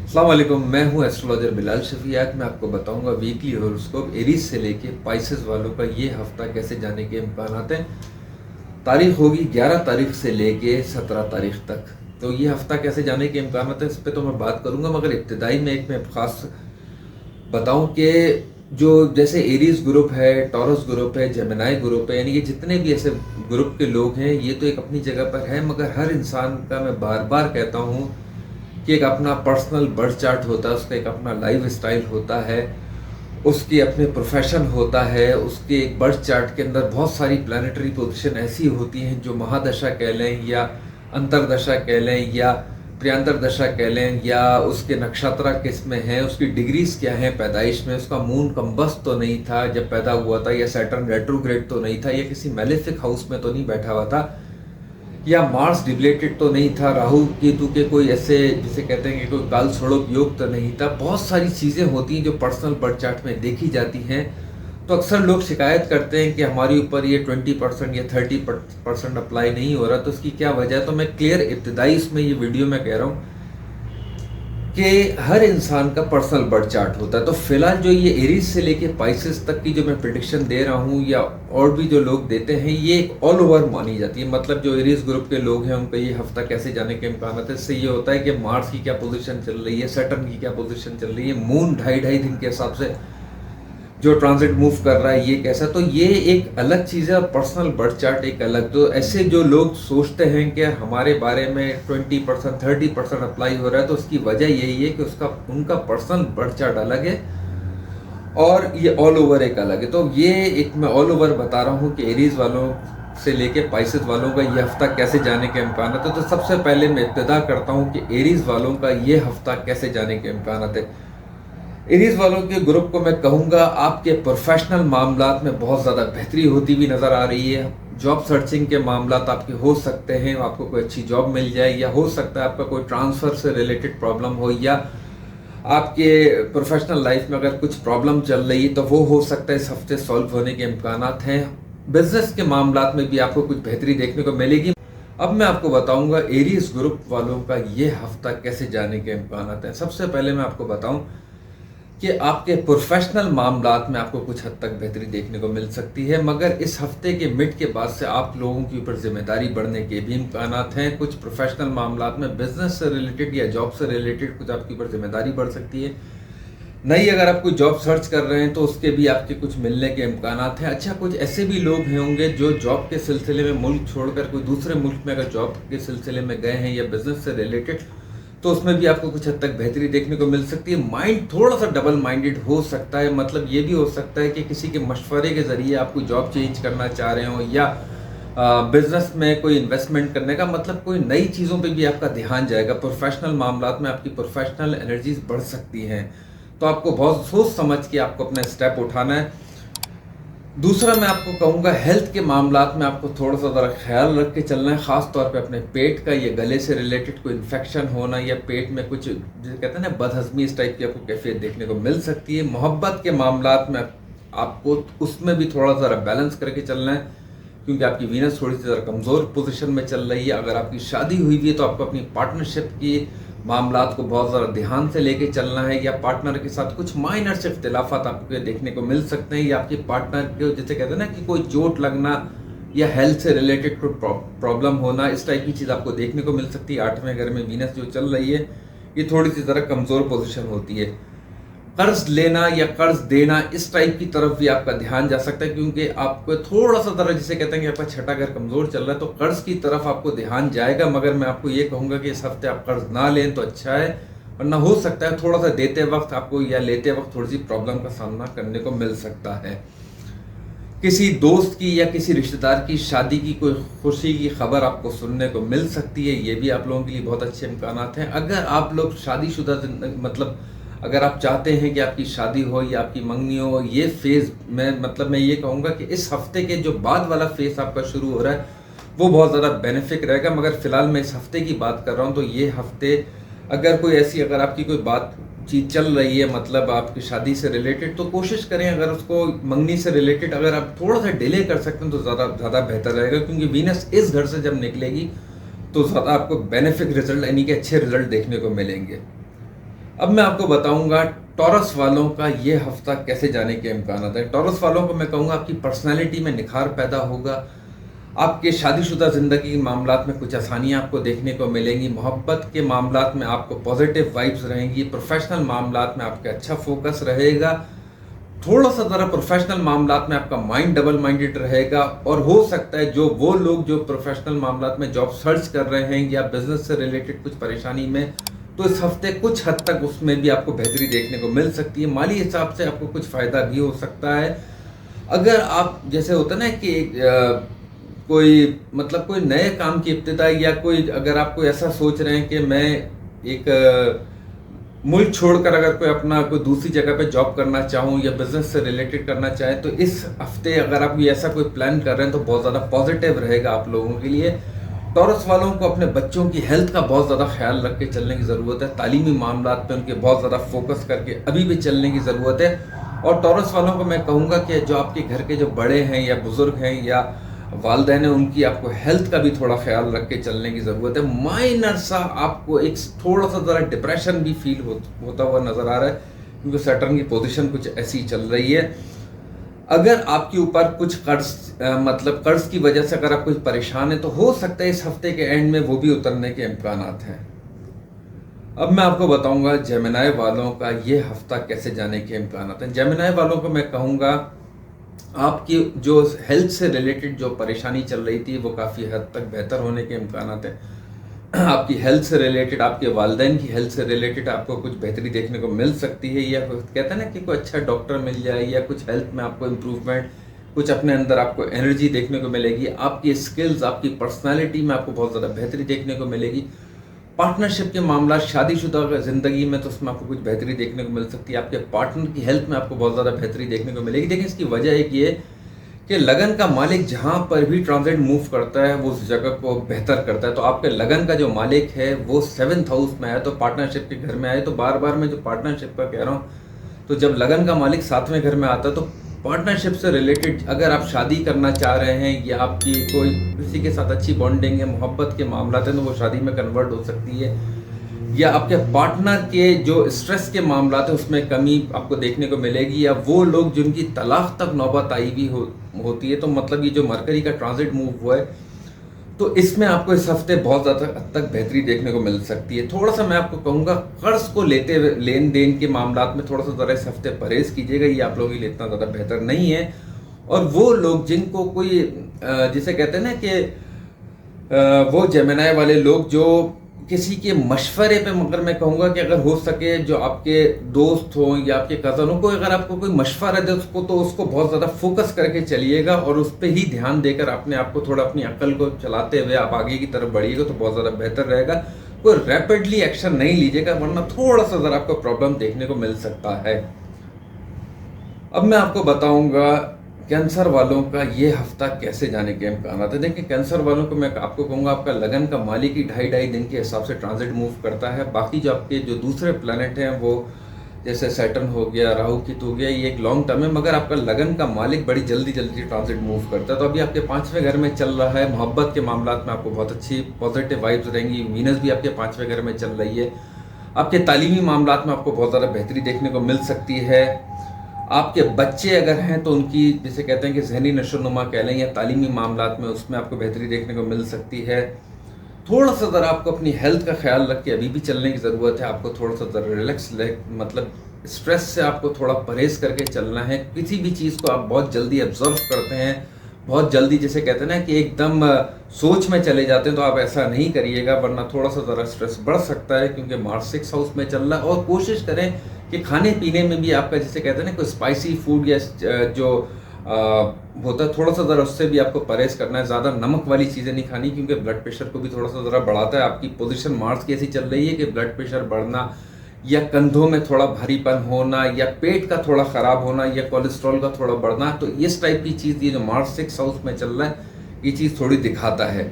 अस्सलाम वालेकुम, मैं हूं एस्ट्रोलॉजर बिलाल शफी। आज मैं आपको बताऊंगा वीकली हॉरोस्कोप एरीज से लेके पाइसेस वालों का ये हफ्ता कैसे जाने के इम्कान हैं। तारीख होगी 11 तारीख से लेके 17 तारीख तक। तो ये हफ्ता कैसे जाने के इम्कान हैं इस पर तो मैं बात करूंगा, मगर इब्तिदाई में एक मैं खास बताऊं कि जो जैसे एरीज ग्रुप है, टॉरस ग्रुप है, जेमिनाई ग्रुप है, यानी कि जितने भी ऐसे ग्रुप के लोग हैं ये तो एक अपनी जगह पर है, मगर हर इंसान का मैं बार बार कहता हूँ कि एक अपना पर्सनल बर्थ चार्ट होता है, उसका एक अपना लाइफ स्टाइल होता है, उसकी अपने प्रोफेशन होता है, उसके एक बर्थ चार्ट के अंदर बहुत सारी प्लानिटरी पोजीशन ऐसी होती हैं जो महादशा कह लें या अंतरदशा कह लें या प्रियांतर दशा कह लें या उसके नक्षत्र किस में है, उसकी डिग्रीज क्या हैं पैदाइश में, उसका मून कंबस्ट तो नहीं था जब पैदा हुआ था, या सैटर्न रेट्रोग्रेड तो नहीं था, या किसी मेलेफिक हाउस में तो नहीं बैठा हुआ था, या मार्स डिब्लेटेड तो नहीं था, राहु केतु के कोई ऐसे जिसे कहते हैं कि कोई काल स्वरूप योग तो नहीं था। बहुत सारी चीज़ें होती हैं जो पर्सनल बर्थ चार्ट में देखी जाती हैं। तो अक्सर लोग शिकायत करते हैं कि हमारे ऊपर ये 20% या 30% अप्लाई नहीं हो रहा, तो उसकी क्या वजह है। तो मैं क्लियर इब्तिदाई इसमें ये वीडियो में कह रहा हूँ कि हर इंसान का पर्सनल बर्थ चार्ट होता है। तो फिलहाल जो ये एरीज से लेके पाइसेस तक की जो मैं प्रिडिक्शन दे रहा हूँ या और भी जो लोग देते हैं, ये एक ऑल ओवर मानी जाती है। मतलब जो एरीज ग्रुप के लोग हैं उनका ये हफ्ता कैसे जाने के इम्कान है, इससे ये होता है कि मार्स की क्या पोजीशन चल रही है, सैटर्न की क्या पोजीशन चल रही है, मून ढाई दिन के हिसाब से जो ट्रांजिट मूव कर रहा है ये कैसा। तो ये एक अलग चीज़ है और पर्सनल बर्थ चार्ट एक अलग। तो ऐसे जो लोग सोचते हैं कि हमारे बारे में 20% 30% अप्लाई हो रहा है, तो उसकी वजह यही है कि उनका पर्सनल बर्थ चार्ट अलग है और ये ऑल ओवर एक अलग है। तो ये एक मैं ऑल ओवर बता रहा हूँ कि एरीज वालों से लेके पाइसेस वालों का ये हफ्ता कैसे जाने के इम्कान है। तो सबसे पहले मैं इब्तिदा करता हूँ कि एरीज वालों का ये हफ्ता कैसे जाने के इम्कान है। एरीज वालों के ग्रुप को मैं कहूँगा आपके प्रोफेशनल मामलात में बहुत ज़्यादा बेहतरी होती हुई नज़र आ रही है। जॉब सर्चिंग के मामलात आपके हो सकते हैं, आपको कोई अच्छी जॉब मिल जाए, या हो सकता है आपका कोई ट्रांसफ़र से रिलेटेड प्रॉब्लम हो, या आपके प्रोफेशनल लाइफ में अगर कुछ प्रॉब्लम चल रही है तो वो हो सकता है इस हफ्ते सॉल्व होने के इम्कान हैं। बिजनेस के मामलात में भी आपको कुछ बेहतरी देखने को मिलेगी। अब मैं आपको बताऊंगा एरीज ग्रुप वालों का ये हफ्ता कैसे जाने के इम्कान हैं। सबसे पहले मैं आपको बताऊं कि आपके प्रोफेशनल मामलात में आपको कुछ हद तक बेहतरी देखने को मिल सकती है, मगर इस हफ्ते के मिड के बाद से आप लोगों के ऊपर जिम्मेदारी बढ़ने के भी इम्कान हैं। कुछ प्रोफेशनल मामलात में बिजनेस से रिलेटेड या जॉब से रिलेटेड कुछ आपके ऊपर जिम्मेदारी बढ़ सकती है। नहीं, अगर आप कोई जॉब सर्च कर रहे हैं तो उसके भी आपके कुछ मिलने के इम्कान हैं। अच्छा, कुछ ऐसे भी लोग होंगे जो जॉब के सिलसिले में मुल्क छोड़कर कोई दूसरे मुल्क में अगर जॉब के सिलसिले में गए हैं या बिजनेस से रिलेटेड, तो उसमें भी आपको कुछ हद तक बेहतरी देखने को मिल सकती है। माइंड थोड़ा सा डबल माइंडेड हो सकता है, मतलब ये भी हो सकता है कि किसी के मशवरे के ज़रिए आप कोई जॉब चेंज करना चाह रहे हो, या बिजनेस में कोई इन्वेस्टमेंट करने का, मतलब कोई नई चीज़ों पे भी आपका ध्यान जाएगा। प्रोफेशनल मामलात में आपकी प्रोफेशनल एनर्जीज बढ़ सकती हैं, तो आपको बहुत सोच समझ के आपको अपना स्टेप उठाना है। दूसरा मैं आपको कहूँगा हेल्थ के मामलात में आपको थोड़ा सा ज़रा ख्याल रख के चलना है, ख़ास तौर पे अपने पेट का या गले से रिलेटेड कोई इन्फेक्शन होना, या पेट में कुछ जैसे कहते हैं ना बदहज़मी, इस टाइप की आपको कैफियत देखने को मिल सकती है। मोहब्बत के मामलात में आपको उसमें भी थोड़ा ज़रा बैलेंस करके चलना है, क्योंकि आपकी वीनस थोड़ी सी ज़रा कमज़ोर पोजीशन में चल रही है। अगर आपकी शादी हुई हुई है तो आपको अपनी पार्टनरशिप की मामलात को बहुत ज़्यादा ध्यान से लेके चलना है, या पार्टनर के साथ कुछ माइनर से इख्तिलाफात आपको देखने को मिल सकते हैं, या आपके पार्टनर के जैसे कहते हैं ना कि कोई चोट लगना या हेल्थ से रिलेटेड कोई प्रॉब्लम होना, इस टाइप की चीज़ आपको देखने को मिल सकती है। 8वें घर में वीनस जो चल रही है ये थोड़ी सी ज़रा कमज़ोर पोजिशन होती है। कर्ज लेना या कर्ज देना, इस टाइप की तरफ भी आपका ध्यान जा सकता है, क्योंकि आपको थोड़ा सा तरह जिसे कहते हैं कि आपका छठा घर कमजोर चल रहा है, तो कर्ज की तरफ आपको ध्यान जाएगा। मगर मैं आपको ये कहूँगा कि इस हफ्ते आप कर्ज ना लें तो अच्छा है, वरना हो सकता है थोड़ा सा देते वक्त आपको या लेते वक्त थोड़ी सी प्रॉब्लम का सामना करने को मिल सकता है। किसी दोस्त की या किसी रिश्तेदार की शादी की कोई खुशी की खबर आपको सुनने को मिल सकती है, ये भी आप लोगों के लिए बहुत अच्छे इम्कान हैं। अगर आप लोग शादीशुदा मतलब अगर आप चाहते हैं कि आपकी शादी हो या आपकी मंगनी हो, ये फेज़ में मतलब मैं ये कहूँगा कि इस हफ्ते के जो बाद वाला फेज़ आपका शुरू हो रहा है वो बहुत ज़्यादा बेनिफिक रहेगा। मगर फ़िलहाल मैं इस हफ्ते की बात कर रहा हूँ, तो ये हफ्ते अगर कोई ऐसी अगर आपकी कोई बात चीज़ चल रही है, मतलब आपकी शादी से रिलेटेड, तो कोशिश करें अगर उसको मंगनी से रिलेटेड अगर आप थोड़ा सा डिले कर सकते हैं तो ज़्यादा बेहतर रहेगा, क्योंकि वीनस इस घर से जब निकलेगी तो ज़्यादा आपको बेनिफिक रिजल्ट यानी कि अच्छे रिजल्ट देखने को मिलेंगे। अब मैं आपको बताऊंगा टॉरस वालों का ये हफ्ता कैसे जाने के इम्कान है। टॉरस वालों को मैं कहूँगा आपकी पर्सनैलिटी में निखार पैदा होगा, आपके शादीशुदा ज़िंदगी के मामलात में कुछ आसानियाँ आपको देखने को मिलेंगी, मोहब्बत के मामलात में आपको पॉजिटिव वाइब्स रहेंगी, प्रोफेशनल मामलात में आपका अच्छा फोकस रहेगा, थोड़ा सा ज़रा प्रोफेशनल मामलात में आपका माइंड डबल माइंडेड रहेगा। और हो सकता है जो वो लोग जो प्रोफेशनल मामलात में जॉब सर्च कर रहे हैं या बिजनेस से रिलेटेड कुछ परेशानी में, तो इस हफ्ते कुछ हद तक उसमें भी आपको बेहतरी देखने को मिल सकती है। माली हिसाब से आपको कुछ फ़ायदा भी हो सकता है। अगर आप जैसे होता है ना कि कोई नए काम की इब्तिदा, या कोई अगर आप कोई ऐसा सोच रहे हैं कि मैं एक मुल्क छोड़कर अगर कोई दूसरी जगह पे जॉब करना चाहूँ या बिजनेस से रिलेटेड करना चाहें, तो इस हफ्ते अगर आप ये ऐसा कोई प्लान कर रहे हैं तो बहुत ज़्यादा पॉजिटिव रहेगा आप लोगों के लिए। टॉरस वालों को अपने बच्चों की हेल्थ का बहुत ज़्यादा ख्याल रख के चलने की ज़रूरत है। तालीमी मामलात पे उनके बहुत ज़्यादा फोकस करके अभी भी चलने की ज़रूरत है। और टॉरस वालों को मैं कहूँगा कि जो आपके घर के जो बड़े हैं या बुज़ुर्ग हैं या वालिदैन है, उनकी आपको हेल्थ का भी थोड़ा ख्याल रख के चलने की ज़रूरत है। माइनर सा आपको एक थोड़ा सा ज़रा डिप्रेशन भी फील होता हुआ नज़र आ रहा है, क्योंकि सैटर्न की पोजीशन कुछ ऐसी चल रही है। अगर आपके ऊपर कुछ कर्ज की वजह से अगर आप कुछ परेशान है, तो हो सकता है इस हफ्ते के एंड में वो भी उतरने के इम्कानात हैं। अब मैं आपको बताऊंगा जेमिनी वालों का ये हफ्ता कैसे जाने के इम्कानात हैं। जेमिनी वालों को मैं कहूँगा आपकी जो हेल्थ से रिलेटेड जो परेशानी चल रही थी वो काफ़ी हद तक बेहतर होने के इम्कानात हैं। आपकी हेल्थ से रिलेटेड, आपके वालिदैन की हेल्थ से रिलेटेड आपको कुछ बेहतरी देखने को मिल सकती है, या कहते हैं ना कि कोई अच्छा डॉक्टर मिल जाए, या कुछ हेल्थ में आपको इम्प्रूवमेंट, कुछ अपने अंदर आपको एनर्जी देखने को मिलेगी। आपकी स्किल्स, आपकी पर्सनैलिटी में आपको बहुत ज़्यादा बेहतरी देखने को मिलेगी। पार्टनरशिप के मामला, शादीशुदा ज़िंदगी में, तो उसमें आपको कुछ बेहतरी देखने को मिल सकती है। आपके पार्टनर की हेल्थ में आपको बहुत ज़्यादा बेहतरी देखने को मिलेगी। देखिए इसकी वजह एक ये कि लगन का मालिक जहाँ पर भी ट्रांजिट मूव करता है वो उस जगह को बेहतर करता है। तो आपके लगन का जो मालिक है वो 7th हाउस में आए, तो पार्टनरशिप के घर में आए। तो बार बार मैं जो पार्टनरशिप का कह रहा हूँ, तो जब लगन का मालिक 7वें घर में आता है, तो पार्टनरशिप से रिलेटेड अगर आप शादी करना चाह रहे हैं या आपकी कोई किसी के साथ अच्छी बॉन्डिंग है, मोहब्बत के मामला हैं, तो वो शादी में कन्वर्ट हो सकती है। या आपके पार्टनर के जो स्ट्रेस के मामला हैं उसमें कमी आपको देखने को मिलेगी, या वो लोग जिनकी तलाक तक नौबत आई भी होती है। तो मतलब ये जो मरकरी का ट्रांजिट मूव हुआ है, तो इसमें आपको इस हफ्ते बहुत ज़्यादा हद तक बेहतरी देखने को मिल सकती है। थोड़ा सा मैं आपको कहूँगा कर्ज को लेते हुए लेन देन के मामलात में थोड़ा सा ज़रा इस हफ्ते परहेज़ कीजिएगा, ये आप लोगों के लिए इतना ज़्यादा बेहतर नहीं है। और वो लोग जिनको कोई जिसे कहते हैं ना कि वो जेमिनी वाले लोग जो किसी के मशवरे पे, मगर मैं कहूँगा कि अगर हो सके जो आपके दोस्त हों या आपके कज़न हो, कोई अगर आपको कोई मशवरा दे उसको, तो उसको बहुत ज़्यादा फोकस करके चलिएगा और उस पर ही ध्यान देकर अपने आप को थोड़ा अपनी अक्ल को चलाते हुए आप आगे की तरफ बढ़िएगा, तो बहुत ज़्यादा बेहतर रहेगा। कोई रैपिडली एक्शन नहीं लीजिएगा, वरना थोड़ा सा ज़रा आपको प्रॉब्लम देखने को मिल सकता है। अब मैं आपको बताऊँगा कैंसर वालों का ये हफ्ता कैसे जाने के इम्कान है। देखिए कैंसर वालों को मैं आपको कहूँगा, आपका लगन का मालिक ही 2.5 दिन के हिसाब से ट्रांजिट मूव करता है। बाकी जो आपके जो दूसरे प्लैनेट हैं वो जैसे सैटर्न हो गया, राहु केतु हो गया, ये एक लॉन्ग टर्म है, मगर आपका लगन का मालिक बड़ी जल्दी ट्रांजिट मूव करता है। तो अभी आपके 5वें घर में चल रहा है। मोहब्बत के मामलात में आपको बहुत अच्छी पॉजिटिव वाइब्स रहेंगी। वीनस भी आपके 5वें घर में चल रही है। आपके तालीमी मामलात में आपको बहुत ज़्यादा बेहतरी देखने को मिल सकती है। आपके बच्चे अगर हैं तो उनकी जिसे कहते हैं कि जहनी नशोनुमा कह लें, या तालीमी मामलात में उसमें आपको बेहतरी देखने को मिल सकती है। थोड़ा सा ज़रा आपको अपनी हेल्थ का ख्याल रख के अभी भी चलने की ज़रूरत है। आपको थोड़ा सा ज़रा रिलैक्स, मतलब स्ट्रेस से आपको थोड़ा परहेज़ करके चलना है। किसी भी चीज़ को आप बहुत जल्दी ऑब्जर्व करते हैं, बहुत जल्दी जिसे कहते हैं ना कि एकदम सोच में चले जाते हैं, तो आप ऐसा नहीं करिएगा, वरना थोड़ा सा ज़रा स्ट्रेस बढ़ सकता है, क्योंकि मार्स 6 हाउस में चल रहा है। और कोशिश करें कि खाने पीने में भी आपका जिसे कहते हैं ना कोई स्पाइसी फूड या जो होता है, थोड़ा सा ज़रा उससे भी आपको परहेज़ करना है। ज़्यादा नमक वाली चीज़ें नहीं खानी, क्योंकि ब्लड प्रेशर को भी थोड़ा सा ज़रा बढ़ाता है। आपकी पोजीशन मार्स की ऐसी चल रही है कि ब्लड प्रेशर बढ़ना, या कंधों में थोड़ा भारीपन होना, या पेट का थोड़ा ख़राब होना, या कोलेस्ट्रॉल का थोड़ा बढ़ना, तो इस टाइप की चीज़ ये जो मार्स 6 हाउस में चल रहा है, ये चीज़ थोड़ी दिखाता है।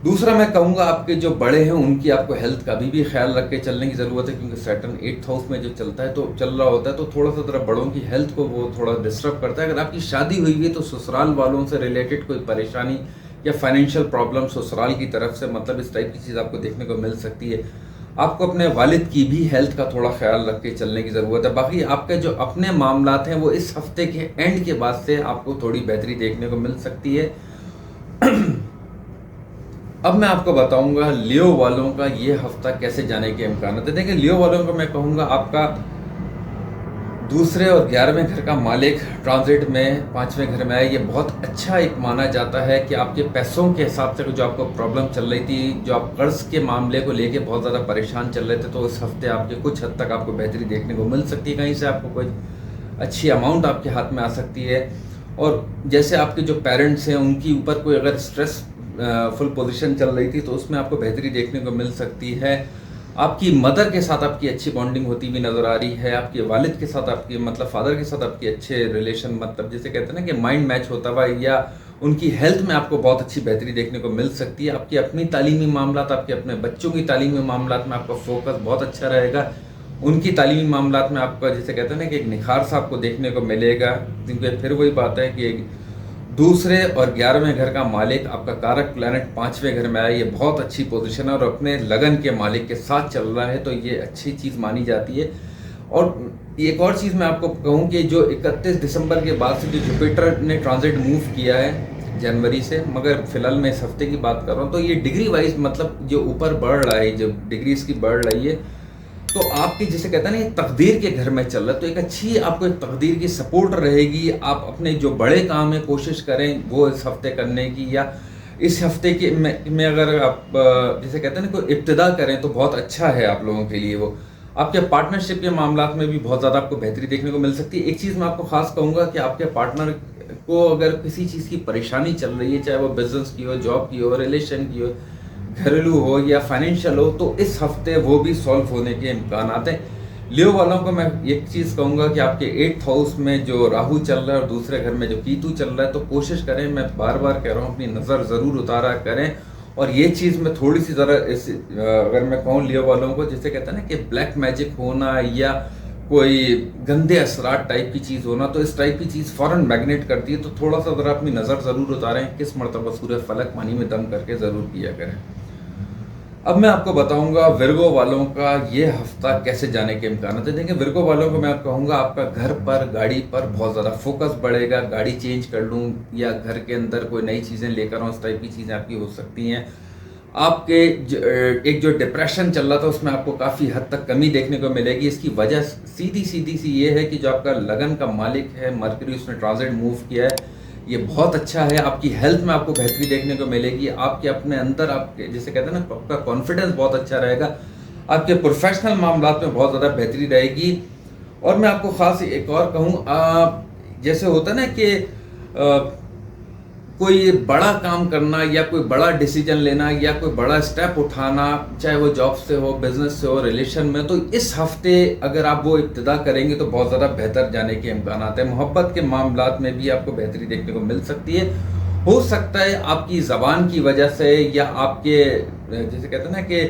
दूसरा मैं कहूँगा आपके जो बड़े हैं उनकी आपको हेल्थ का भी ख्याल रख के चलने की ज़रूरत है, क्योंकि सैटर्न 8th हाउस में जो चलता है, तो चल रहा होता है, तो थोड़ा सा ज़रा बड़ों की हेल्थ को वो थोड़ा डिस्टर्ब करता है। अगर आपकी शादी हुई है तो ससुराल वालों से रिलेटेड कोई परेशानी या फाइनेंशियल प्रॉब्लम ससुराल की तरफ से, मतलब इस टाइप की चीज़ आपको देखने को मिल सकती है। आपको अपने वालिद की भी हेल्थ का थोड़ा ख्याल रख के चलने की ज़रूरत है। बाकी आपके जो अपने मामलात हैं वो इस हफ्ते के एंड के बाद से आपको थोड़ी बेहतरी देखने को मिल सकती है। अब मैं आपको बताऊंगा लियो वालों का ये हफ्ता कैसे जाने के इम्कान है। देखिए, लियो वालों को मैं कहूँगा आपका दूसरे और 11वें घर का मालिक ट्रांजिट में 5वें घर में आए, ये बहुत अच्छा एक माना जाता है कि आपके पैसों के हिसाब से जो आपको प्रॉब्लम चल रही थी, जो आप कर्ज के मामले को लेके बहुत ज़्यादा परेशान चल रहे थे, तो इस हफ्ते आपके कुछ हद तक आपको बेहतरी देखने को मिल सकती है। कहीं से आपको कोई अच्छी अमाउंट आपके हाथ में आ सकती है। और जैसे आपके जो पेरेंट्स हैं उनकी ऊपर कोई अगर स्ट्रेस फुल पोजीशन चल रही थी तो उसमें आपको बेहतरी देखने को मिल सकती है। आपकी मदर के साथ आपकी अच्छी बॉन्डिंग होती हुई नज़र आ रही है। आपके वालिद के साथ आपकी मतलब फादर के साथ आपकी अच्छे रिलेशन, मतलब जैसे कहते हैं ना कि माइंड मैच होता हुआ, या उनकी हेल्थ में आपको बहुत अच्छी बेहतरी देखने को मिल सकती है। आपकी अपनी तालीमी मामलात, आपके अपने बच्चों की तालीमी मामलात में आपका फोकस बहुत अच्छा रहेगा। उनकी तालीमी मामलात में आपका जैसे कहते हैं ना कि एक निखार सा आपको देखने को मिलेगा। क्योंकि फिर वही बात है कि दूसरे और 11वें घर का मालिक आपका कारक प्लैनेट 5वें घर में आया, ये बहुत अच्छी पोजीशन है और अपने लगन के मालिक के साथ चल रहा है, तो ये अच्छी चीज़ मानी जाती है। और एक और चीज़ मैं आपको कहूँ कि जो 31 दिसंबर के बाद से जो जुपिटर ने ट्रांजिट मूव किया है जनवरी से, मगर फिलहाल मैं इस हफ्ते की बात कर रहा हूँ, तो ये डिग्री वाइज मतलब जो ऊपर बढ़ रहा है, जो डिग्री इसकी बढ़ रही है, तो आपकी जिसे कहते हैं ना ये तकदीर के घर में चल रहा है, तो एक अच्छी आपको एक तकदीर की सपोर्ट रहेगी। आप अपने जो बड़े काम है कोशिश करें वो इस हफ्ते करने की, या इस हफ्ते के में अगर आप जिसे कहते हैं ना कोई इब्तिदा करें तो बहुत अच्छा है आप लोगों के लिए। वो आपके पार्टनरशिप के मामलात में भी बहुत ज़्यादा आपको बेहतरी देखने को मिल सकती है। एक चीज़ मैं आपको खास कहूँगा कि आपके पार्टनर को अगर किसी चीज़ की परेशानी चल रही है, चाहे वो बिजनेस की हो, जॉब की हो, रिलेशन की हो, घरेलू हो या फाइनेंशियल हो, तो इस हफ्ते वो भी सॉल्व होने के इम्कान आते हैं। लियो वालों को मैं एक चीज़ कहूँगा कि आपके 8th हाउस में जो राहु चल रहा है और दूसरे घर में जो कीतु चल रहा है, तो कोशिश करें, मैं बार बार कह रहा हूँ, अपनी नज़र ज़रूर उतारा करें। और ये चीज़ में थोड़ी सी ज़रा अगर मैं कहूँ लियो वालों को, जैसे कहते हैं ना कि ब्लैक मैजिक होना या कोई गंदे असरात टाइप की चीज़ होना, तो इस टाइप की चीज़ फ़ौरन मैग्नेट करती है, तो थोड़ा सा ज़रा अपनी नज़र ज़रूर उतारें, किस मरतबा सूरज फलक पानी में दम करके ज़रूर किया करें। अब मैं आपको बताऊंगा विर्गो वालों का ये हफ्ता कैसे जाने के इम्कान है। देखिए, विर्गो वालों को मैं कहूँगा आपका घर पर, गाड़ी पर बहुत ज़्यादा फोकस बढ़ेगा। गाड़ी चेंज कर लूँ या घर के अंदर कोई नई चीज़ें लेकर आऊँ, इस टाइप की चीज़ें आपकी हो सकती हैं। आपके एक जो डिप्रेशन चल रहा था उसमें आपको काफ़ी हद तक कमी देखने को मिलेगी। इसकी वजह सीधी सी ये है कि जो आपका लगन का मालिक है मरकरी, उसने ट्रांजिट मूव किया है, ये बहुत अच्छा है। आपकी हेल्थ में आपको बेहतरी देखने को मिलेगी। आपके अपने अंदर आपके जैसे कहते हैं ना आपका कॉन्फिडेंस बहुत अच्छा रहेगा। आपके प्रोफेशनल मामलात में बहुत ज़्यादा बेहतरी रहेगी। और मैं आपको ख़ास एक और कहूँ, जैसे होता है ना कि कोई बड़ा काम करना या कोई बड़ा डिसीजन लेना या कोई बड़ा स्टेप उठाना, चाहे वो जॉब से हो, बिजनेस से हो, रिलेशन में, तो इस हफ्ते अगर आप वो इब्तिदा करेंगे तो बहुत ज़्यादा बेहतर जाने के इम्कान आते हैं। मोहब्बत के मामलात में भी आपको बेहतरी देखने को मिल सकती है। हो सकता है आपकी ज़बान की वजह से या आपके जैसे कहते हैं ना कि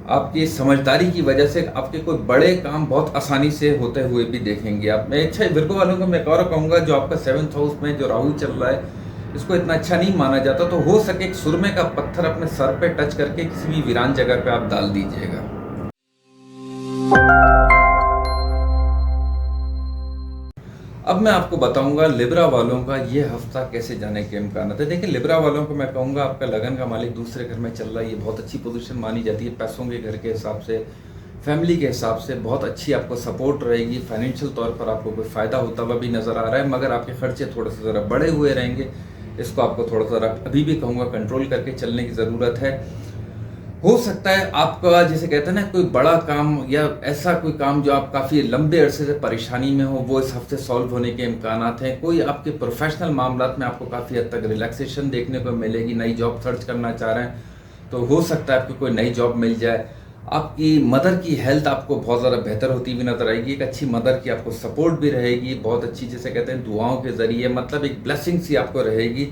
आपकी समझदारी की वजह से आपके कोई बड़े काम बहुत आसानी से होते हुए भी देखेंगे आप। मैं अच्छा विर्गो वालों को मैं एक और कहूँगा, जो आपका 7th हाउस में जो राहु चल रहा है, इसको इतना अच्छा नहीं माना जाता, तो हो सके एक सुरमे का पत्थर अपने सर पे टच करके किसी भी वीरान जगह पे आप डाल दीजिएगा। अब मैं आपको बताऊंगा लिब्रा वालों का ये हफ्ता कैसे जाने के इम्कान है। देखिए, लिब्रा वालों को मैं कहूँगा आपका लगन का मालिक दूसरे घर में चल रहा है, ये बहुत अच्छी पोजीशन मानी जाती है। पैसों के घर के हिसाब से, फैमिली के हिसाब से बहुत अच्छी आपको सपोर्ट रहेगी। फाइनेंशियल तौर पर आपको कोई फ़ायदा होता हुआ भी नज़र आ रहा है, मगर आपके खर्चे थोड़े से ज़रा बढ़े हुए रहेंगे। इसको आपको थोड़ा सा अभी भी कहूँगा कंट्रोल करके चलने की ज़रूरत है। हो सकता है आपका जैसे कहते हैं ना कोई बड़ा काम या ऐसा कोई काम जो आप काफ़ी लंबे अरसे से परेशानी में हो, वो इस हफ्ते सॉल्व होने के इम्कानात हैं। कोई आपके प्रोफेशनल मामलात में आपको काफ़ी हद तक रिलैक्सेशन देखने को मिलेगी। नई जॉब सर्च करना चाह रहे हैं तो हो सकता है आपको कोई नई जॉब मिल जाए। आपकी मदर की हेल्थ आपको बहुत ज़्यादा बेहतर होती हुई नजर आएगी। एक अच्छी मदर की आपको सपोर्ट भी रहेगी, बहुत अच्छी जैसे कहते हैं दुआओं के ज़रिए, मतलब एक ब्लेसिंग सी आपको रहेगी।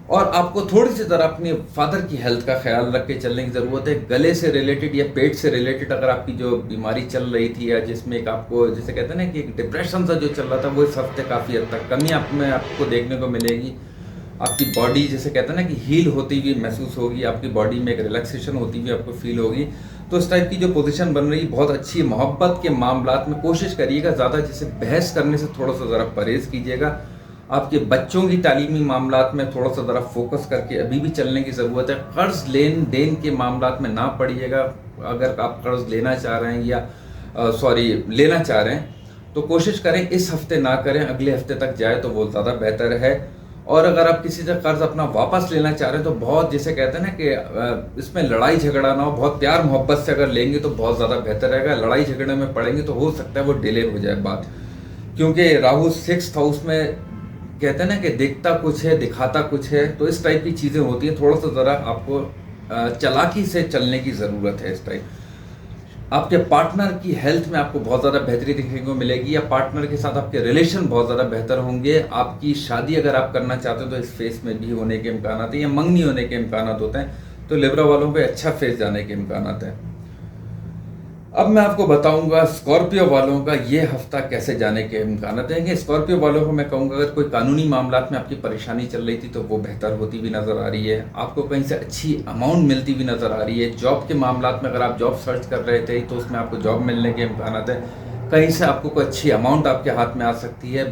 और आपको थोड़ी सी तरह अपने फादर की हेल्थ का ख्याल रख के चलने की ज़रूरत है। गले से रिलेटेड या पेट से रिलेटेड अगर आपकी जो बीमारी चल रही थी या जिसमें एक आपको जैसे कहते हैं ना कि एक डिप्रेशन सा जो चल रहा था, वो इस हफ्ते काफ़ी हद तक कमी आप में आपको देखने को मिलेगी। आपकी बॉडी जैसे कहते हैं ना कि हील होती हुई महसूस होगी, आपकी बॉडी में एक रिलैक्सेशन होती हुई आपको फील होगी। तो इस टाइप की जो पोजीशन बन रही बहुत अच्छी है। मोहब्बत के मामलात में कोशिश करिएगा ज़्यादा जैसे बहस करने से थोड़ा सा ज़रा परहेज़ कीजिएगा। आपके बच्चों की तालीमी मामलात में थोड़ा सा ज़रा फोकस करके अभी भी चलने की ज़रूरत है। कर्ज लेन देन के मामलात में ना पड़िएगा। अगर आप कर्ज लेना चाह रहे हैं या लेना चाह रहे हैं तो कोशिश करें इस हफ्ते ना करें, अगले हफ्ते तक जाए तो वो ज़्यादा बेहतर है। और अगर आप किसी से कर्ज अपना वापस लेना चाह रहे हैं तो बहुत जैसे कहते हैं ना कि इसमें लड़ाई झगड़ा ना हो, बहुत प्यार मोहब्बत से अगर लेंगे तो बहुत ज़्यादा बेहतर रहेगा। लड़ाई झगड़े में पड़ेंगे तो हो सकता है वो डिले हो जाए बात, क्योंकि राहु 6th हाउस में कहते हैं ना कि देखता कुछ है दिखाता कुछ है। तो इस टाइप की चीज़ें होती हैं, थोड़ा सा ज़रा आपको चालाकी से चलने की ज़रूरत है। इस टाइप आपके पार्टनर की हेल्थ में आपको बहुत ज़्यादा बेहतरी देखने को मिलेगी, या पार्टनर के साथ आपके रिलेशन बहुत ज़्यादा बेहतर होंगे। आपकी शादी अगर आप करना चाहते हो तो इस फेस में भी होने के इम्कान हैं, या मंगनी होने के इम्कान होते हैं। तो लिब्रा वालों पे अच्छा फेस जाने के इम्कान हैं। अब मैं आपको बताऊंगा स्कॉर्पियो वालों का ये हफ्ता कैसे जाने के इम्कान देंगे। स्कॉर्पियो वालों को मैं कहूँगा अगर कोई कानूनी मामलात में आपकी परेशानी चल रही थी तो वो बेहतर होती भी नज़र आ रही है। आपको कहीं से अच्छी अमाउंट मिलती भी नज़र आ रही है। जॉब के मामलात में अगर आप जॉब सर्च कर रहे थे तो उसमें आपको जॉब मिलने के इम्कान हैं। कहीं से आपको कोई अच्छी अमाउंट आपके हाथ में आ सकती है,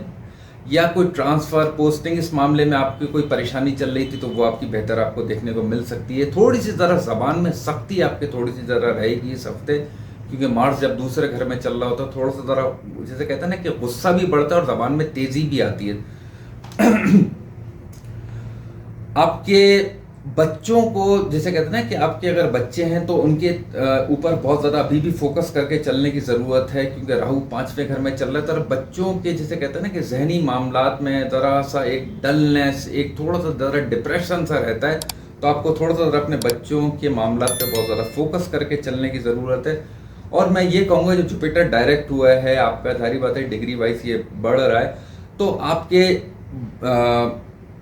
या कोई ट्रांसफ़र पोस्टिंग इस मामले में आपकी कोई परेशानी चल रही थी तो वो आपकी बेहतर आपको देखने को मिल सकती है। थोड़ी सी ज़रा ज़बान में सख्ती आपके थोड़ी सी ज़रा रहेगी इस हफ्ते, क्योंकि मार्स जब दूसरे घर में चल रहा होता है थोड़ा सा ज़रा जैसे कहते हैं ना कि गुस्सा भी बढ़ता है और ज़बान में तेज़ी भी आती है। आपके बच्चों को जैसे कहते हैं ना कि आपके अगर बच्चे हैं तो उनके ऊपर बहुत ज़्यादा अभी भी फोकस करके चलने की ज़रूरत है, क्योंकि राहु 5वें घर में चल रहा है। तो बच्चों के जैसे कहते हैं ना कि जहनी मामलात में ज़रा सा एक डलनेस, एक थोड़ा सा ज़रा डिप्रेशन सा रहता है। तो आपको थोड़ा सा अपने बच्चों के मामलात पे बहुत ज़्यादा फोकस करके चलने की ज़रूरत है। और मैं ये कहूँगा जो जुपिटर डायरेक्ट हुआ है आपका, सारी बात है डिग्री वाइज ये बढ़ रहा है, तो आपके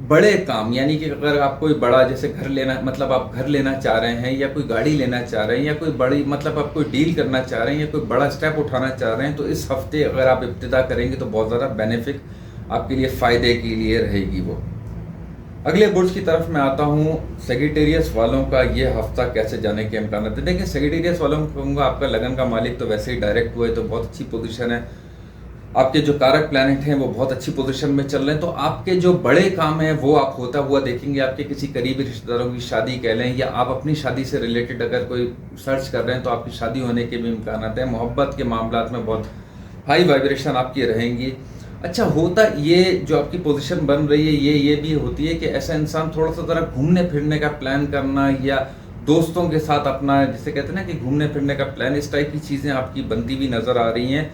बड़े काम यानी कि अगर आप कोई बड़ा जैसे घर लेना, मतलब आप घर लेना चाह रहे हैं या कोई गाड़ी लेना चाह रहे हैं या कोई बड़ी मतलब आप कोई डील करना चाह रहे हैं या कोई बड़ा स्टेप उठाना चाह रहे हैं, तो इस हफ्ते अगर आप इब्तिदा करेंगे तो बहुत ज़्यादा बेनिफिट आपके लिए फ़ायदे के लिए रहेगी वो। अगले बुर्ज की तरफ मैं आता हूँ। सेजिटेरियस वालों का ये हफ्ता कैसे जाने के इम्कान है। देखिए सेजिटेरियस वालों को कहूँगा आपका लगन का मालिक तो वैसे ही डायरेक्ट हुआ है तो बहुत अच्छी पोजीशन है। आपके जो कारक प्लैनेट हैं वो बहुत अच्छी पोजीशन में चल रहे हैं, तो आपके जो बड़े काम हैं वो आप होता हुआ देखेंगे। आपके किसी करीबी रिश्तेदारों की शादी कह लें, या आप अपनी शादी से रिलेटेड अगर कोई सर्च कर रहे हैं तो आपकी शादी होने के भी इम्कान हैं। मोहब्बत के मामलात में बहुत हाई वाइब्रेशन आपकी रहेंगी। अच्छा होता ये जो आपकी पोजीशन बन रही है ये भी होती है कि ऐसा इंसान थोड़ा सा ज़रा घूमने फिरने का प्लान करना, या दोस्तों के साथ अपना जिसे कहते हैं ना कि घूमने फिरने का प्लान, इस टाइप की चीज़ें आपकी बनती हुई नज़र आ रही हैं।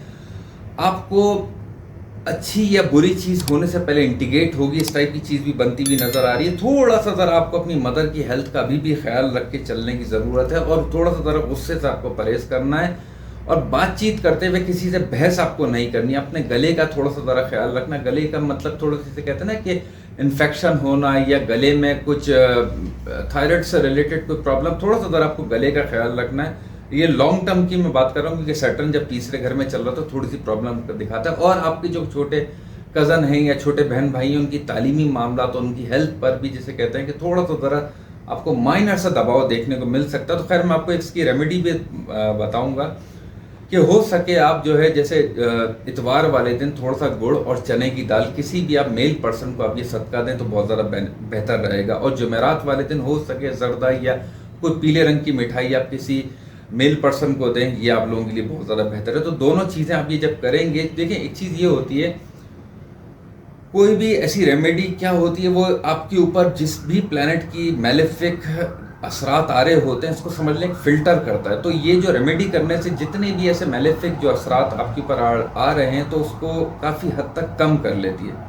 आपको अच्छी या बुरी चीज़ होने से पहले इंटीग्रेट होगी, इस टाइप की चीज़ भी बनती हुई नज़र आ रही है। थोड़ा सा ज़रा आपको अपनी मदर की हेल्थ का भी ख्याल रख के चलने की ज़रूरत है, और थोड़ा सा ज़रा गुस्से से आपको परहेज़ करना है। और बातचीत करते हुए किसी से बहस आपको नहीं करनी। अपने गले का थोड़ा सा ज़रा ख्याल रखना। गले का मतलब थोड़ा सा कहते हैं ना कि इन्फेक्शन होना, या गले में कुछ थायराइड से रिलेटेड कोई प्रॉब्लम, थोड़ा सा ज़रा आपको गले का ख्याल रखना है। ये लॉन्ग टर्म की मैं बात कर रहा हूँ, क्योंकि सैटर्न जब तीसरे घर में चल रहा तो थोड़ी सी प्रॉब्लम दिखाता है। और आपके जो छोटे कज़न हैं या छोटे बहन भाई हैं उनकी तालीमी मामला तो उनकी हेल्थ पर भी जिसे कहते हैं कि थोड़ा सा ज़रा आपको माइनर सा दबाव देखने को मिल सकता है। तो खैर मैं आपको इसकी रेमेडी भी बताऊँगा कि हो सके आप जो है जैसे इतवार वाले दिन थोड़ा सा गुड़ और चने की दाल किसी भी आप मेल पर्सन को आप ये सदका दें तो बहुत ज़्यादा बेहतर रहेगा। और जुमेरात वाले दिन हो सके जर्दा या कोई पीले रंग की मिठाई आप किसी मेल पर्सन को दें, ये आप लोगों के लिए बहुत ज़्यादा बेहतर है। तो दोनों चीज़ें आप ये जब करेंगे, देखिए एक चीज़ ये होती है, कोई भी ऐसी रेमेडी क्या होती है वो आपके ऊपर जिस भी प्लैनेट की मैलेफिक असरात आ रहे होते हैं इसको समझ लें फिल्टर करता है। तो ये जो रेमेडी करने से जितने भी ऐसे मैलेफिक जो असरात आपके ऊपर आ रहे हैं तो उसको काफ़ी हद तक कम कर लेती है।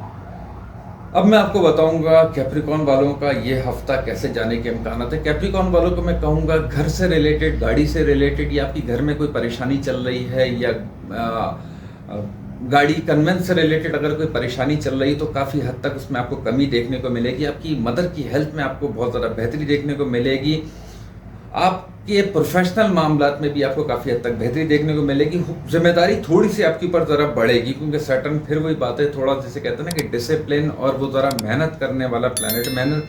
अब मैं आपको बताऊंगा कैप्रिकॉर्न वालों का ये हफ्ता कैसे जाने के इम्कान है। कैप्रिकॉर्न वालों को मैं कहूँगा घर से रिलेटेड, गाड़ी से रिलेटेड, या आपकी घर में कोई परेशानी चल रही है, या गाड़ी कन्वेंस से रिलेटेड अगर कोई परेशानी चल रही है तो काफ़ी हद तक उसमें आपको कमी देखने को मिलेगी। आपकी मदर की हेल्थ में आपको बहुत ज़्यादा बेहतरी देखने को मिलेगी। आप कि प्रोफेशनल मामलात में भी आपको काफ़ी हद तक बेहतरी देखने को मिलेगी। जिम्मेदारी थोड़ी सी आपके ऊपर ज़रा बढ़ेगी, क्योंकि सैटर्न फिर वही बात है, थोड़ा जैसे कहते हैं ना कि डिसिप्लिन और वो ज़रा मेहनत करने वाला प्लैनेट, मेहनत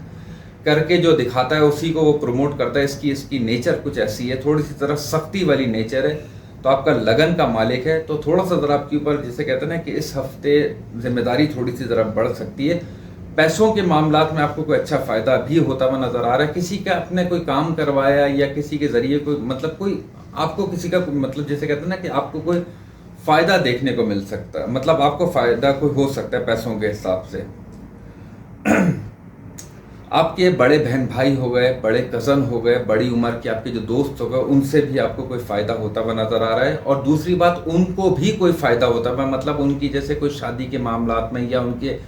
करके जो दिखाता है उसी को वो प्रमोट करता है। इसकी नेचर कुछ ऐसी है, थोड़ी सी ज़रा सख्ती वाली नेचर है, तो आपका लगन का मालिक है, तो थोड़ा सा ज़रा आपके ऊपर जैसे कहते हैं ना कि इस हफ्ते जिम्मेदारी थोड़ी सी ज़रा बढ़ सकती है। पैसों के मामलात में आपको कोई अच्छा फ़ायदा भी होता हुआ नज़र आ रहा है। किसी का आपने कोई काम करवाया या किसी के ज़रिए कोई मतलब कोई आपको किसी का मतलब जैसे कहते हैं ना कि आपको कोई फ़ायदा देखने को मिल सकता है, मतलब आपको फ़ायदा कोई हो सकता है पैसों के हिसाब से। आपके बड़े बहन भाई हो गए, बड़े कज़न हो गए, बड़ी उम्र के आपके जो दोस्त हो गए, उनसे भी आपको कोई फ़ायदा होता हुआ नज़र आ रहा है। और दूसरी बात, उनको भी कोई फ़ायदा होता हुआ, मतलब उनकी जैसे कोई शादी के मामलात में या उनके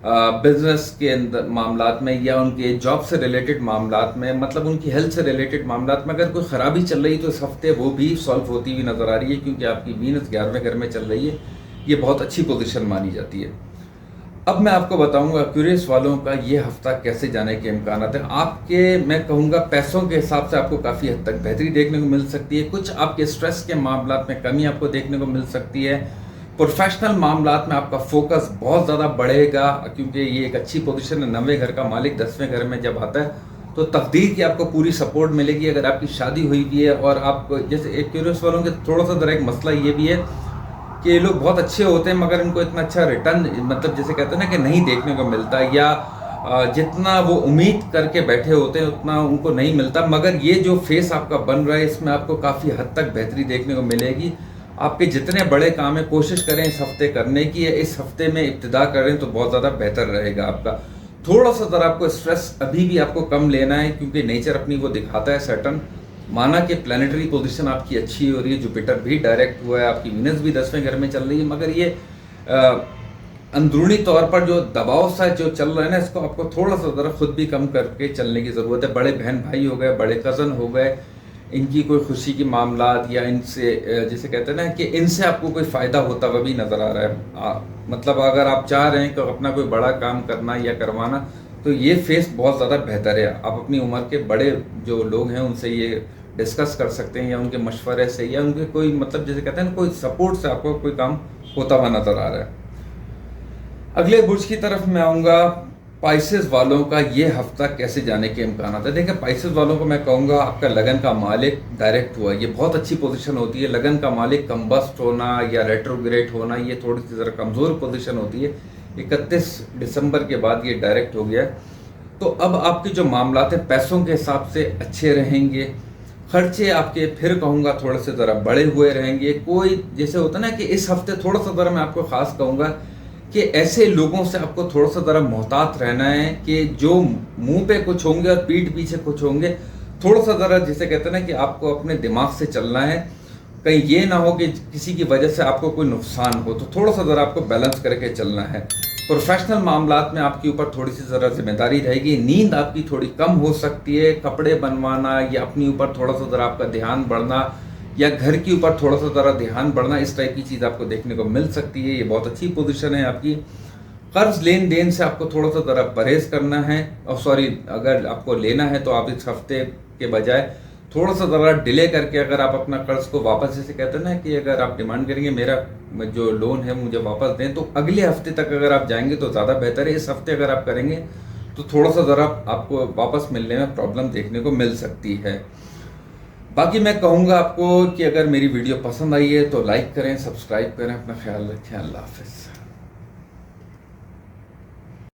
बिजनेस के अंदर मामलात में या उनके जॉब से रिलेटेड मामलात में, मतलब उनकी हेल्थ से रिलेटेड मामलात में अगर कोई ख़राबी चल रही तो इस हफ्ते वो भी सॉल्व होती हुई नज़र आ रही है, क्योंकि आपकी वीनस 11वें घर में चल रही है। ये बहुत अच्छी पोजीशन मानी जाती है। अब मैं आपको बताऊंगा क्यूरियस वालों का ये हफ्ता कैसे जाने के इम्कान हैं। आपके मैं कहूँगा पैसों के हिसाब से आपको काफ़ी हद तक बेहतरी देखने को मिल सकती है। कुछ आपके स्ट्रेस के मामलात में कमी आपको देखने को मिल सकती है। प्रोफेशनल मामलात में आपका फोकस बहुत ज़्यादा बढ़ेगा, क्योंकि ये एक अच्छी पोजीशन है। 9वें घर का मालिक 10वें घर में जब आता है तो तकदीर की आपको पूरी सपोर्ट मिलेगी। अगर आपकी शादी हुई भी है और आप जैसे एक क्यूरियस वालों के थोड़ा सा ज़रा एक मसला ये भी है कि ये लोग बहुत अच्छे होते हैं मगर इनको इतना अच्छा रिटर्न मतलब जैसे कहते हैं ना कि नहीं देखने को मिलता, या जितना वो उम्मीद करके बैठे होते हैं उतना उनको नहीं मिलता। मगर ये जो फेस आपका बन रहा है इसमें आपको काफ़ी हद तक बेहतरी देखने को मिलेगी। आपके जितने बड़े काम है कोशिश करें इस हफ्ते करने की, इस हफ्ते में इब्तिदा करें तो बहुत ज़्यादा बेहतर रहेगा आपका। थोड़ा सा ज़रा आपको स्ट्रेस अभी भी आपको कम लेना है, क्योंकि नेचर अपनी वो दिखाता है सैटर्न। माना कि प्लानिटरी पोजीशन आपकी अच्छी हो रही है, जुपिटर भी डायरेक्ट हुआ है, आपकी वीनस भी 10वें घर में चल रही है, मगर ये अंदरूनी तौर पर जो दबाव सा जो चल रहा है ना, इसको आपको थोड़ा सा ज़रा खुद भी कम करके चलने की ज़रूरत है। बड़े बहन भाई हो गए, बड़े कज़न हो गए, इनकी कोई खुशी की मामलात या इनसे जैसे कहते हैं ना कि इनसे आपको कोई फ़ायदा होता हुआ भी नज़र आ रहा है। मतलब अगर आप चाह रहे हैं कि अपना कोई बड़ा काम करना या करवाना तो ये फेस बहुत ज़्यादा बेहतर है। आप अपनी उम्र के बड़े जो लोग हैं उनसे ये डिस्कस कर सकते हैं, या उनके मशवरे से या उनके कोई मतलब जैसे कहते हैं ना कोई सपोर्ट से आपको कोई काम होता हुआ नज़र आ रहा है। अगले बुर्ज की तरफ मैं आऊँगा। पाइसेस वालों का ये हफ्ता कैसे जाने के इम्कान है। देखिए पाइसेस वालों को मैं कहूँगा आपका लगन का मालिक डायरेक्ट हुआ, ये बहुत अच्छी पोजीशन होती है। लगन का मालिक कम्बस्ट होना या रेट्रोग्रेड होना ये थोड़ी सी ज़रा कमज़ोर पोजीशन होती है। 31 दिसंबर के बाद ये डायरेक्ट हो गया। तो अब आपके जो मामलात हैं पैसों के हिसाब से अच्छे रहेंगे। खर्चे आपके फिर कहूँगा थोड़े से ज़रा बड़े हुए रहेंगे। कोई जैसे होता है ना कि इस हफ्ते थोड़ा सा ज़रा मैं आपको ख़ास कहूँगा कि ऐसे लोगों से आपको थोड़ा सा ज़रा मोहतात रहना है कि जो मुंह पे कुछ होंगे और पीठ पीछे कुछ होंगे। थोड़ा सा ज़रा जिसे कहते हैं ना कि आपको अपने दिमाग से चलना है, कहीं ये ना हो कि किसी की वजह से आपको कोई नुकसान हो, तो थोड़ा सा ज़रा आपको बैलेंस करके चलना है। प्रोफेशनल मामलात में आपके ऊपर थोड़ी सी ज़रा जिम्मेदारी रहेगी। नींद आपकी थोड़ी कम हो सकती है। कपड़े बनवाना या अपने ऊपर थोड़ा सा ज़रा आपका ध्यान बढ़ना या घर के ऊपर थोड़ा सा ज़रा ध्यान बढ़ना, इस टाइप की चीज़ आपको देखने को मिल सकती है। ये बहुत अच्छी पोजीशन है आपकी। कर्ज लेन देन से आपको थोड़ा सा ज़रा परहेज़ करना है, और सॉरी अगर आपको लेना है तो आप इस हफ्ते के बजाय थोड़ा सा ज़रा डिले करके अगर आप अपना कर्ज को वापस, जैसे कहते हैं ना कि अगर आप डिमांड करेंगे मेरा जो लोन है मुझे वापस दें, तो अगले हफ्ते तक अगर आप जाएंगे तो ज़्यादा बेहतर है। इस हफ्ते अगर आप करेंगे तो थोड़ा सा ज़रा आपको वापस मिलने में प्रॉब्लम देखने को मिल सकती है। बाकी मैं कहूँगा आपको कि अगर मेरी वीडियो पसंद आई है तो लाइक करें, सब्सक्राइब करें। अपना ख्याल रखें। अल्लाह हाफ़िज़।